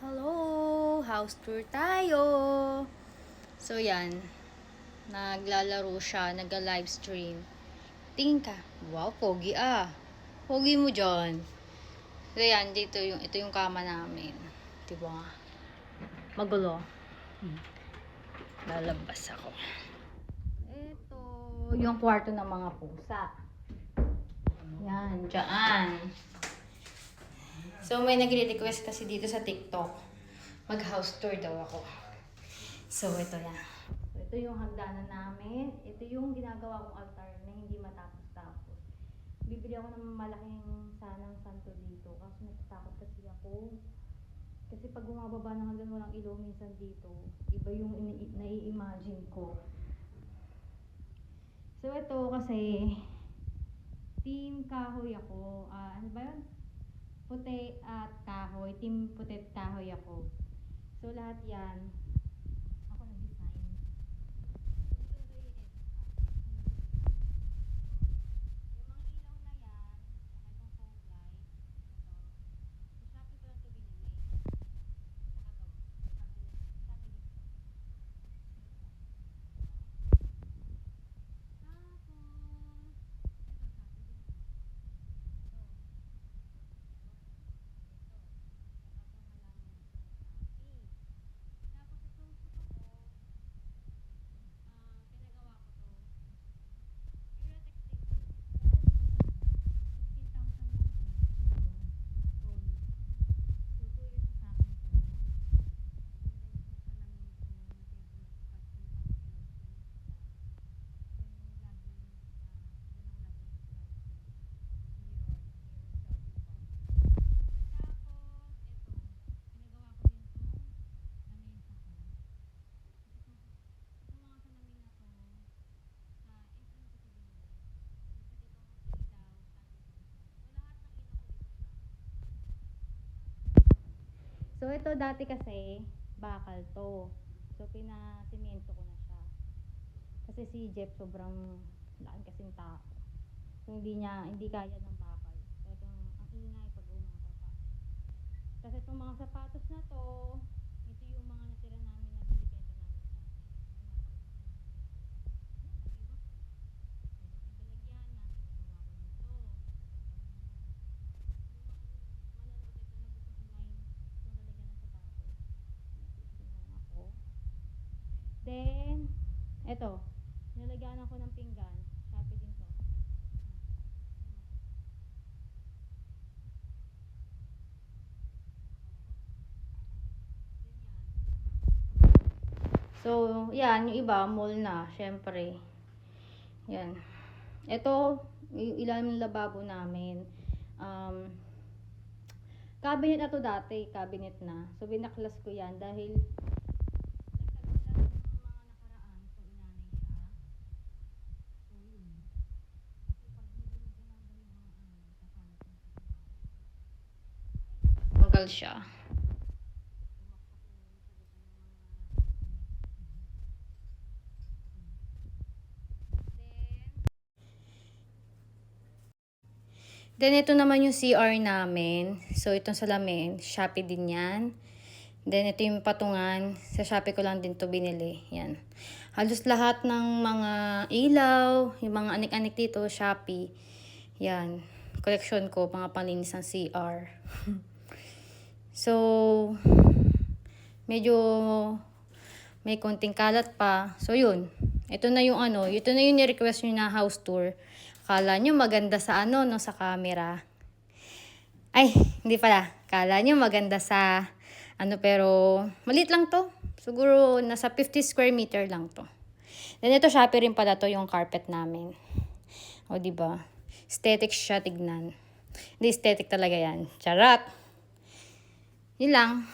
Hello! House tour tayo! So, yan. Naglalaro siya. Nag-livestream. Tingin ka. Wow, pogi ah. Pogi mo dyan. So, yan. Ito yung kama namin. Diba? Magulo. Lalabas ako. Ito yung kwarto ng mga pusa. Yan. Dyan. So, may nagre-request kasi dito sa TikTok. Mag-house tour daw ako. So, ito yan. So, ito yung hagdanan namin. Ito yung ginagawa kong altar na hindi matapos-tapos. Bibili ako ng malaking sanang santo dito. Kasi natatakot kasi ako. Kasi pag bumababa ng hagdan walang ilaw minsan dito, iba yung nai-imagine ko. So, ito kasi team kahoy ako. Ano ba yun? Puti at kahoy. Team puti at kahoy ako. So, lahat yan. Ako nag-design. Yung mga ilaw na yan, saka itong fog light, ito. Sa Shopee ko lang ito binili. Saka ito. Shopee din ito. Tapos, ito Shopee din ito. Tapos itong suto ko, pinagawa ko to. Eurotex din to. Kasi 16,000 lang to. Solid. So, 2 years sa akin to. And then itong salamin ko na table spot ko yung pang selfie. Yung laging, dyan ako lagi nag-selfie. Mirror selfie ko. Tapos, ito. Pinagawa ko din tong lamesa ko. Itong mga salamin na to, sa SM ko to binili. Isa ditong ilaw, tapos ito. So, lahat ng ilaw ko dito siya. So, ito dati kasi, bakal to. So, pinasimento ko na siya. Kasi si Jeff sobrang laki kasing tao. So, hindi kaya ng bakal. So, itong, ang ingay pag bumababa. Kasi itong mga sapatos na to, ito yung mga natira namin na binibenta namin dati. Pinapaiwas ko. Then, eto, nilagyan ako ng pinggan. Shopee din to. So, yan, yung iba, mall na, syempre. Yan. Ito, yung ilalim ng lababo namin. Cabinet na to dati, cabinet na. So, binaklas ko yan dahil nagtagulan ng mga nakaraan. So, inanay siya. So, yun. Kasi pag nilunod ka ng ganun mga kakalat mo sa iba. Tanggal siya. Then, ito naman yung CR namin. So, itong salamin, Shopee din yan. Then, ito yung patungan. Sa Shopee ko lang din to binili. Yan. Halos lahat ng mga ilaw, yung mga anik-anik dito, Shopee. Yan. Collection ko, mga panlinis ng CR. So, medyo may konting kalat pa. So, yun. Ito na yung ni-request nyo na house tour. Kala nyo maganda sa no, sa camera. Ay, hindi pala. Kala nyo maganda sa, pero maliit lang to. Siguro nasa 50 square meter lang to. Then ito, Shopee rin pala to yung carpet namin. O, diba? Aesthetic siya, tignan. Hindi aesthetic talaga yan. Charot! Yun lang.